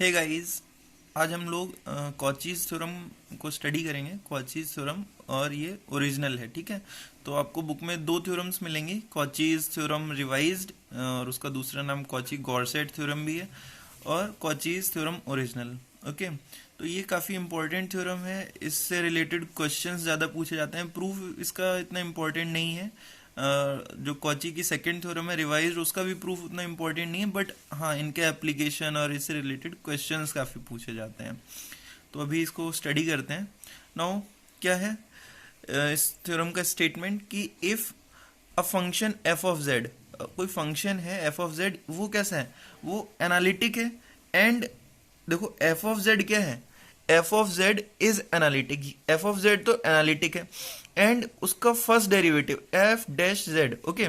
Hey guys, आज हम लोग कॉचीज थ्योरम को स्टडी करेंगे। कॉचीज थ्योरम और ये ओरिजिनल है, ठीक है। तो आपको बुक में दो थ्योरम्स मिलेंगी, कॉचीज थ्योरम रिवाइज्ड और उसका दूसरा नाम कॉची गॉर्सेट थ्योरम भी है, और कॉचीज थ्योरम ओरिजिनल। ओके, तो ये काफ़ी इंपॉर्टेंट थ्योरम है, इससे रिलेटेड क्वेश्चंस ज़्यादा पूछे जाते हैं। प्रूफ इसका इतना इम्पोर्टेंट नहीं है। जो कॉची की सेकंड थ्योरम है रिवाइज्ड, उसका भी प्रूफ उतना इम्पोर्टेंट नहीं है, बट हाँ इनके एप्लीकेशन और इससे रिलेटेड क्वेश्चंस काफ़ी पूछे जाते हैं। तो अभी इसको स्टडी करते हैं। नाउ क्या है इस थ्योरम का स्टेटमेंट कि if a function f of Z, कोई फंक्शन है एफ ऑफ जेड, वो कैसा है, वो एनालिटिक है। एंड देखो एफ ऑफ जेड क्या है, F of Z is analytic, F of Z तो एनालिटिक है। एंड उसका first derivative F dash Z, okay,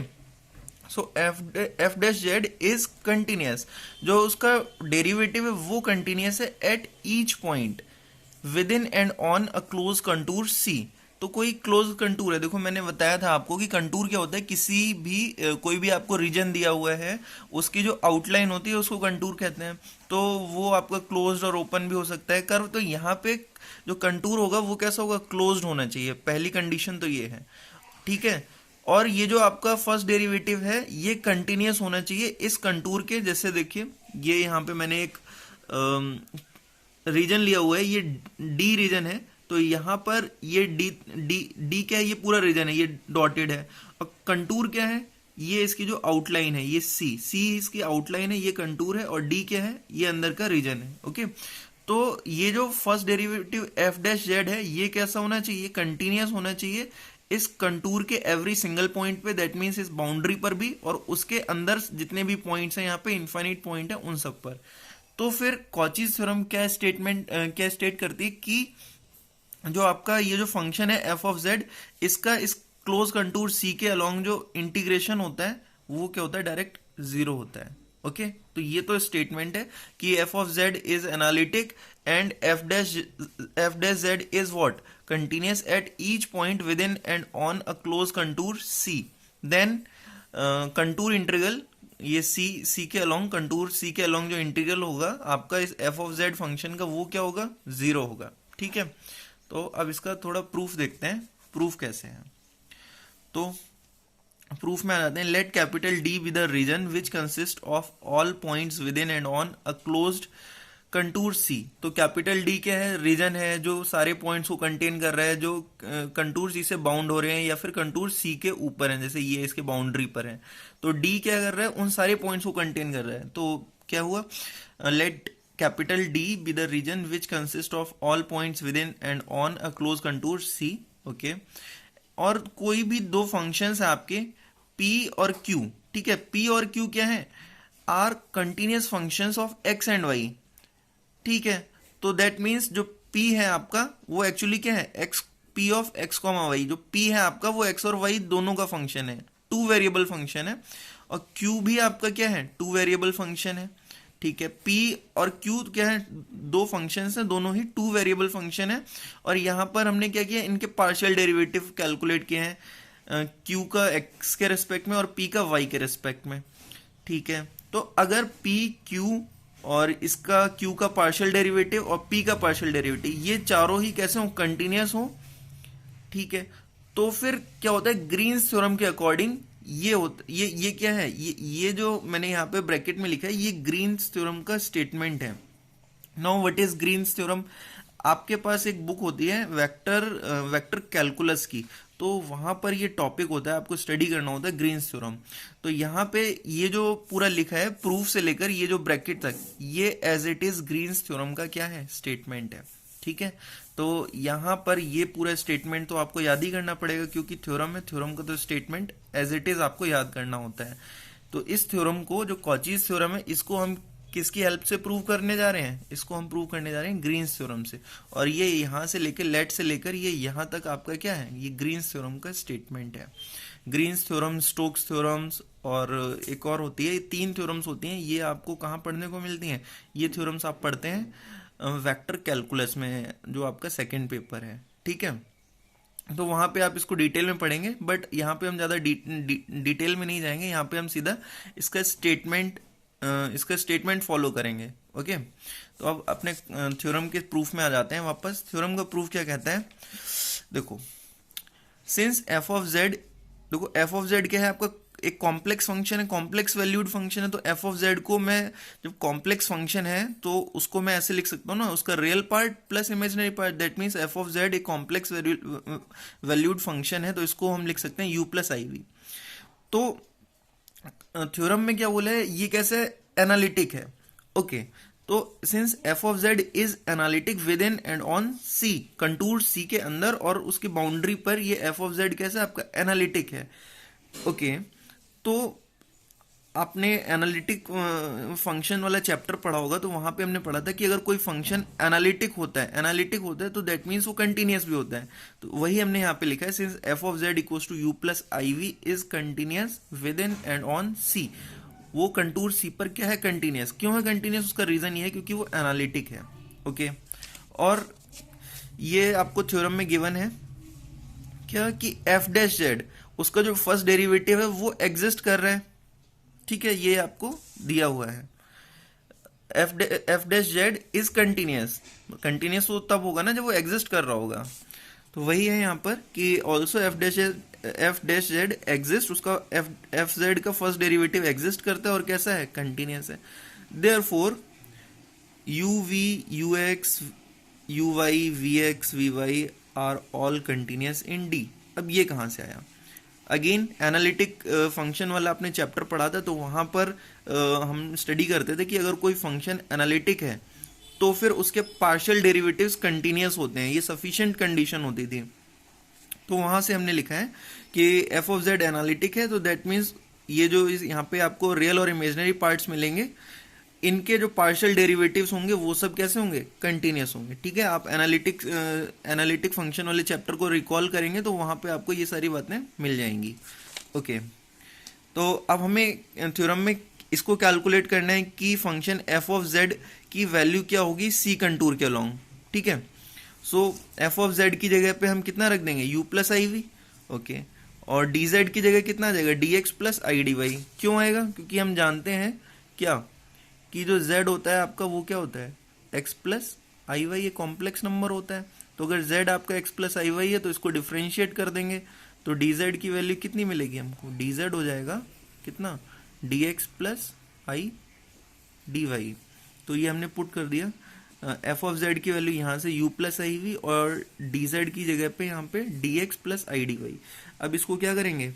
so F dash Z is continuous, जो उसका डेरिवेटिव है वो कंटिन्यूस है at each point within and on a close contour C. तो कोई क्लोज कंटूर है, देखो मैंने बताया था आपको कि कंटूर क्या होता है, किसी भी कोई भी आपको रीजन दिया हुआ है, उसकी जो आउटलाइन होती है उसको कंटूर कहते हैं। तो वो आपका क्लोज्ड और ओपन भी हो सकता है कर्व। तो यहाँ पे जो कंटूर होगा वो कैसा होगा, क्लोज्ड होना चाहिए, पहली कंडीशन तो ये है, ठीक है। और ये जो आपका फर्स्ट डेरिवेटिव है ये कंटिन्यूस होना चाहिए इस कंटूर के। जैसे देखिए ये यहाँ पे मैंने एक रीजन लिया हुआ है, ये डी रीजन है, तो यहाँ पर ये डी डी डी क्या है, ये पूरा रीजन है, ये डॉटेड है। और कंटूर क्या है, ये इसकी जो आउटलाइन है, ये सी सी इसकी आउटलाइन है, ये कंटूर है, और डी क्या है, ये अंदर का रीजन है। ओके, तो ये जो first derivative F dash Z है ये कैसा होना चाहिए, कंटिन्यूस होना चाहिए इस कंटूर के एवरी सिंगल पॉइंट पे, दैट मीन्स इस बाउंड्री पर भी, और उसके अंदर जितने भी पॉइंट्स हैं यहाँ पे इनफाइनाइट पॉइंट है उन सब पर। तो फिर कॉचीज थ्योरम क्या स्टेटमेंट क्या स्टेट करती है कि जो आपका ये जो फंक्शन है एफ ऑफ जेड, इसका इस क्लोज कंटूर सी के अलोंग जो इंटीग्रेशन होता है वो क्या होता है, डायरेक्ट जीरो होता है। ओके, तो ये तो स्टेटमेंट है कि F of Z is analytic and F dash Z is what, continuous at each point within and on a close contour C. Then contour integral, ये सी के along, contour C के along जो integral होगा आपका इस F of Z function का, वो क्या होगा, जीरो होगा, ठीक है। तो अब इसका थोड़ा प्रूफ देखते हैं, प्रूफ कैसे है। तो प्रूफ में आ जाते हैं, let capital D be the region which consist of all points within and on a closed contour C. तो कैपिटल डी क्या है, रीजन है जो सारे पॉइंट्स को कंटेन कर रहा है, जो कंटूर सी से बाउंड हो रहे हैं या फिर कंटूर सी के ऊपर हैं, जैसे ये इसके बाउंड्री पर है। तो डी क्या कर रहा है, उन सारे पॉइंट्स को कंटेन कर रहा है। तो क्या हुआ, let capital D be the region which consist of all points within and on a close contour c. Okay, और कोई भी दो फंक्शंस है आपके P और Q, ठीक है। P और Q क्या है, are continuous functions of x and y, ठीक है। तो दैट मीन्स जो P है आपका वो एक्चुअली क्या है, x P of x comma y, जो P है आपका वो x और y दोनों का फंक्शन है, टू वेरिएबल फंक्शन है। और Q भी आपका क्या है, टू वेरिएबल फंक्शन है, ठीक है। P और Q क्या है, दो फंक्शंस हैं, दोनों ही टू वेरिएबल फंक्शन है। और यहाँ पर हमने क्या किया, इनके पार्शियल डेरिवेटिव कैलकुलेट किए हैं, Q का x के रेस्पेक्ट में और P का y के रेस्पेक्ट में, ठीक है। तो अगर P Q और इसका Q का पार्शियल डेरिवेटिव और P का पार्शियल डेरिवेटिव ये चारों ही कैसे हो, कंटिन्यूस हो, ठीक है। तो फिर क्या होता है, ग्रीन्स थ्योरम के अकॉर्डिंग ये होता, ये क्या है, ये जो मैंने यहाँ पे ब्रैकेट में लिखा है ये ग्रीन्स थ्योरम का स्टेटमेंट है। Now what is Green's theorem, आपके पास एक बुक होती है वेक्टर कैलकुलस की, तो वहां पर ये टॉपिक होता है, आपको स्टडी करना होता है ग्रीन्स थ्योरम। तो यहाँ पे ये जो पूरा लिखा है प्रूफ से लेकर ये जो ब्रैकेट तक, ये as it is Green's theorem का क्या है, स्टेटमेंट है, ठीक है। तो यहाँ पर ये पूरा स्टेटमेंट तो आपको याद ही करना पड़ेगा, क्योंकि थ्योरम है, थ्योरम का तो स्टेटमेंट एज इट इज आपको याद करना होता है। तो इस थ्योरम को, जो कॉचीज थ्योरम है, इसको हम किसकी हेल्प से प्रूव करने जा रहे हैं, इसको हम प्रूव करने जा रहे हैं ग्रीन्स थ्योरम से। और ये यहाँ से लेकर लेट से लेकर ये यहाँ तक आपका क्या है, ये ग्रीन्स थ्योरम का स्टेटमेंट है। ग्रीन्स थ्योरम, स्टोक्स थ्योरम्स और एक और होती है, तीन थ्योरम्स होती हैं, ये आपको कहाँ पढ़ने को मिलती हैं, ये थ्योरम्स आप पढ़ते हैं वेक्टर कैलकुलस में, जो आपका सेकेंड पेपर है, ठीक है। तो वहाँ पे आप इसको डिटेल में पढ़ेंगे, बट यहाँ पे हम ज़्यादा डिटेल में नहीं जाएंगे, यहाँ पे हम सीधा इसका स्टेटमेंट इसका स्टेटमेंट फॉलो करेंगे। ओके, तो अब अपने थ्योरम के प्रूफ में आ जाते हैं वापस। थ्योरम का प्रूफ क्या कहता है, देखो सिंस एफ ऑफ जेड, देखो एफ ऑफ जेड क्या है आपका, एक कॉम्प्लेक्स फंक्शन है, कॉम्प्लेक्स वैल्यूड फंक्शन है। तो एफ ऑफ जेड को मैं, जब कॉम्प्लेक्स फंक्शन है तो उसको मैं ऐसे लिख सकता हूँ ना, उसका real part plus imaginary part, that means F of Z एक कॉम्प्लेक्स वैल्यूड फंक्शन है, तो इसको हम लिख सकते हैं यू प्लस आई वी। तो थ्योरम में क्या बोला है, ये कैसे एनालिटिक है। ओके, तो since F of Z is analytic within and on C, contour C के अंदर और उसकी बाउंड्री पर ये एफ ऑफ जेड कैसे आपका एनालिटिक है। ओके, तो आपने एनालिटिक फंक्शन वाला चैप्टर पढ़ा होगा, तो वहां पे हमने पढ़ा था कि अगर कोई फंक्शन एनालिटिक होता है तो दैट मीन्स वो कंटिन्यूस भी होता है। तो वही हमने यहाँ पे लिखा है, since F of Z equals to you plus I V is continuous within and on C, वो कंटूर सी पर क्या है, कंटिन्यूस। क्यों है कंटिन्यूस, उसका रीजन ये है क्योंकि वो एनालिटिक है। ओके, और ये आपको थ्योरम में गिवन है क्या कि एफ डैश जेड, उसका जो फर्स्ट डेरिवेटिव है वो एग्जिस्ट कर रहा है। ठीक है, ये आपको दिया हुआ है, F dash Z is continuous. Continuous तो तब होगा ना जब वो एग्जिस्ट कर रहा होगा। तो वही है यहाँ पर कि also f dash z exist, उसका एफ जेड का फर्स्ट डेरिवेटिव एग्जिस्ट करता है और कैसा है, कंटिन्यूस है। Therefore u v u x u y v x v y are all continuous in d. अब ये कहाँ से आया, अगेन एनालिटिक फंक्शन वाला आपने चैप्टर पढ़ा था, तो वहाँ पर हम स्टडी करते थे कि अगर कोई फंक्शन एनालिटिक है तो फिर उसके पार्शियल डेरिवेटिव्स कंटिन्यूस होते हैं, ये सफिशिएंट कंडीशन होती थी। तो वहाँ से हमने लिखा है कि एफ ऑफ जेड एनालिटिक है, तो दैट मीन्स ये जो यहाँ पे आपको रियल और इमेजिनरी पार्ट्स मिलेंगे, इनके जो पार्शियल डेरिवेटिव्स होंगे वो सब कैसे होंगे, कंटिन्यूस होंगे। ठीक है, आप एनालिटिक फंक्शन वाले चैप्टर को रिकॉल करेंगे तो वहां पे आपको ये सारी बातें मिल जाएंगी। ओके, तो अब हमें थ्योरम में इसको कैलकुलेट करना है कि फंक्शन एफ ऑफ जेड की वैल्यू क्या होगी सी कंटूर के अलोंग। ठीक है, सो एफ ऑफ जेड की जगह पे हम कितना रख देंगे, यू प्लस आई वी। ओके, और डी जेड की जगह कितना आ जाएगा, d x plus i d y. क्यों आएगा, क्योंकि हम जानते हैं क्या कि जो z होता है आपका वो क्या होता है, x प्लस आई वाई, ये कॉम्प्लेक्स नंबर होता है। तो अगर z आपका x प्लस आई वाई है तो इसको डिफ्रेंशिएट कर देंगे तो dz की वैल्यू कितनी मिलेगी हमको, dz हो जाएगा कितना, dx plus i d y. तो ये हमने पुट कर दिया, एफ ऑफ जेड की वैल्यू यहाँ से u प्लस आई वी और dz की जगह पे यहाँ पे dx plus i d y. अब इसको क्या करेंगे,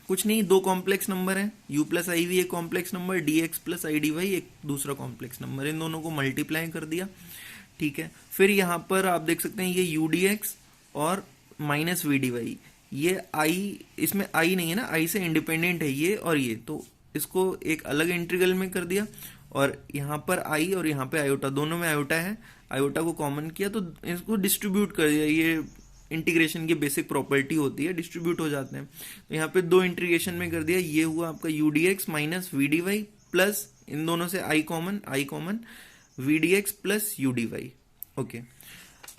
कुछ नहीं, दो कॉम्प्लेक्स नंबर है, u प्लस आई वी एक complex number, dx plus i d y एक दूसरा कॉम्प्लेक्स नंबर, इन दोनों को मल्टीप्लाई कर दिया। ठीक है, फिर यहाँ पर आप देख सकते हैं ये यू डी एक्स और माइनस वी डी वाई, ये i, इसमें i नहीं है ना, i से इंडिपेंडेंट है ये और ये, तो इसको एक अलग इंटीग्रल में कर दिया। और यहाँ पर i और यहाँ पे आयोटा, दोनों में आयोटा है, आयोटा को कॉमन किया तो इसको डिस्ट्रीब्यूट कर दिया। ये इंटीग्रेशन की बेसिक प्रॉपर्टी होती है, डिस्ट्रीब्यूट हो जाते हैं। तो यहाँ पे दो इंटीग्रेशन में कर दिया, ये हुआ आपका U D X minus V D Y plus इन दोनों से I common V D x plus U D Y. Okay,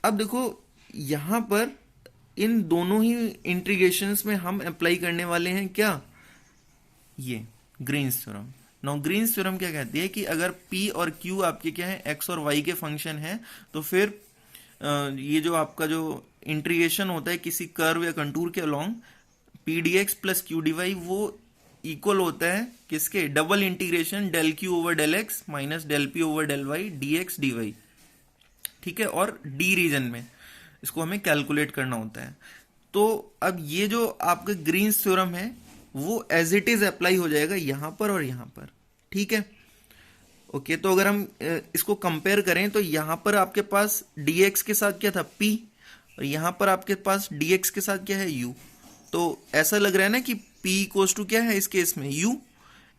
अब देखो यहाँ पर इन दोनों ही इंटीग्रेशंस में हम अप्लाई करने वाले हैं क्या, ये Green's theorem. Now Green's theorem क्या कहती है कि अगर p और q आपके क्या है, x और y के फंक्शन है, तो फिर ये जो आपका जो इंटीग्रेशन होता है किसी कर्व या कंटूर के along, p d x plus q d y, वो इक्वल होता है किसके, double integration del q over del x minus del p over del y d x d y. ठीक है, और डी रीजन में इसको हमें कैलकुलेट करना होता है। तो अब ये जो आपका ग्रीन्स थ्योरम है वो एज इट इज अप्लाई हो जाएगा यहाँ पर और यहाँ पर। ठीक है, ओके, तो अगर हम इसको कंपेयर करें तो यहाँ पर आपके पास dx के साथ क्या था, p, और यहाँ पर आपके पास dx के साथ क्या है, u। तो ऐसा लग रहा है ना कि p इक्वल्स टू क्या है इस केस में, u।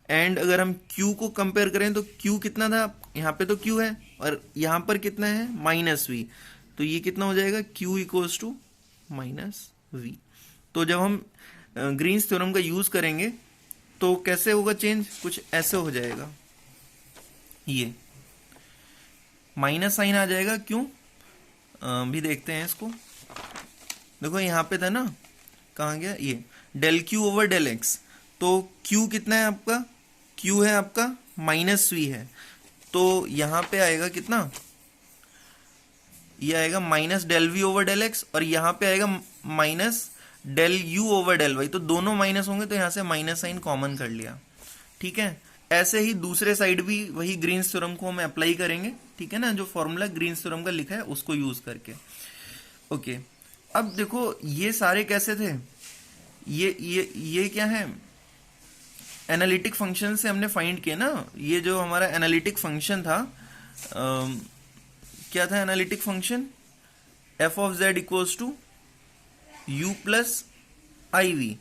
एंड अगर हम q को कंपेयर करें तो q कितना था, यहाँ पे तो q है और यहाँ पर कितना है, माइनस v। तो ये कितना हो जाएगा, q equals to minus v। तो जब हम ग्रीन्स थ्योरम का यूज करेंगे तो कैसे होगा चेंज, कुछ ऐसे हो जाएगा, ये माइनस साइन आ जाएगा। क्यों, भी देखते हैं इसको। देखो यहाँ पे था ना, कहाँ गया ये, del q over del x. तो क्यू कितना है आपका, क्यू है आपका माइनस वी है, तो यहाँ पे आएगा कितना, ये आएगा minus del v over del x, और यहाँ पे आएगा minus del you over del Y. तो दोनों माइनस होंगे तो यहाँ से माइनस साइन कॉमन कर लिया, ठीक है। ऐसे ही दूसरे साइड भी वही ग्रीन्स थ्योरम को हम अप्लाई करेंगे, ठीक है ना, जो फॉर्मूला ग्रीन्स थ्योरम का लिखा है उसको यूज करके। ओके, अब देखो ये सारे कैसे थे, ये क्या है, एनालिटिक फंक्शन से हमने फाइंड किया ना। ये जो हमारा एनालिटिक फंक्शन था, क्या था analytic function, f of Z equals to you plus I v.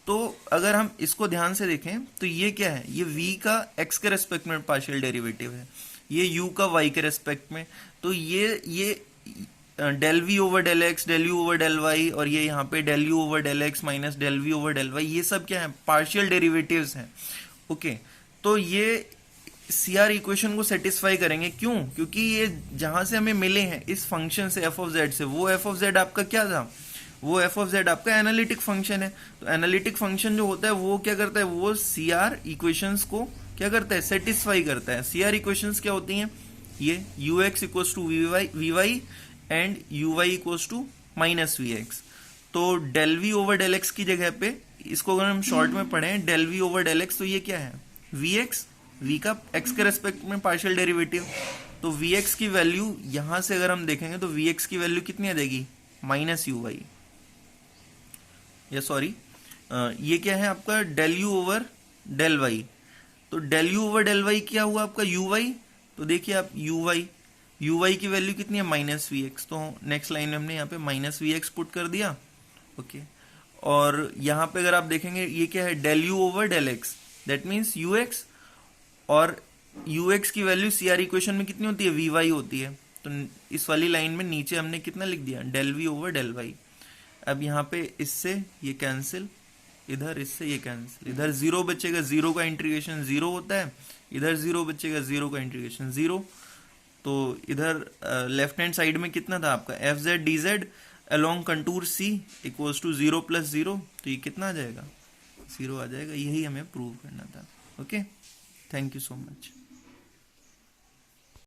तो अगर हम इसको ध्यान से देखें तो ये क्या है, ये v का x के रेस्पेक्ट में पार्शियल डेरिवेटिव है, ये u का y के रेस्पेक्ट में। तो ये del v over del x, del u over del y, और ये यहाँ पे del u over del x minus del v over del y, ये सब क्या है, पार्शियल डेरिवेटिव्स हैं। ओके, तो ये CR इक्वेशन को सेटिस्फाई करेंगे, क्यों, क्योंकि ये जहां से हमें मिले हैं इस फंक्शन से f ऑफ z से, वो f ऑफ z आपका क्या था, वो f ऑफ z आपका एनालिटिक फंक्शन है। तो एनालिटिक फंक्शन जो होता है वो क्या करता है, वो CR इक्वेशंस को क्या करता है, सेटिस्फाई करता है। CR इक्वेशंस क्या होती हैं, ये ux equals to vy and uy equals to minus vx। तो del v over del x की जगह पे इसको अगर हम शॉर्ट में पढ़ें del v over del x, तो ये क्या है, vx, v का x के रेस्पेक्ट में पार्शियल डेरिवेटिव। तो vx की वैल्यू यहां से अगर हम देखेंगे तो vx की वैल्यू कितनी आ जाएगी, माइनस uy, या सॉरी ये क्या है आपका del you over del Y. तो del you over del Y क्या हुआ आपका यू वाई। तो देखिए आप यू वाई की वैल्यू कितनी है, माइनस वी एक्स। तो नेक्स्ट लाइन में हमने यहाँ पे माइनस वी एक्स पुट कर दिया। ओके, और यहाँ पे अगर आप देखेंगे ये क्या है, del you over del x, that means u x, और यू एक्स की वैल्यू सी आर इक्वेशन में कितनी होती है, वी वाई होती है। तो इस वाली लाइन में नीचे हमने कितना लिख दिया, del v over del y. अब यहाँ पे इससे ये कैंसिल, इधर इससे ये कैंसिल, इधर जीरो बचेगा, जीरो का इंटीग्रेशन जीरो होता है, इधर जीरो बचेगा, जीरो का इंटीग्रेशन जीरो। तो इधर लेफ्ट हैंड साइड में कितना था आपका, f z d z along contour C equals to zero plus zero. तो ये कितना आ जाएगा, जीरो आ जाएगा। यही हमें प्रूव करना था। Okay, thank you so much.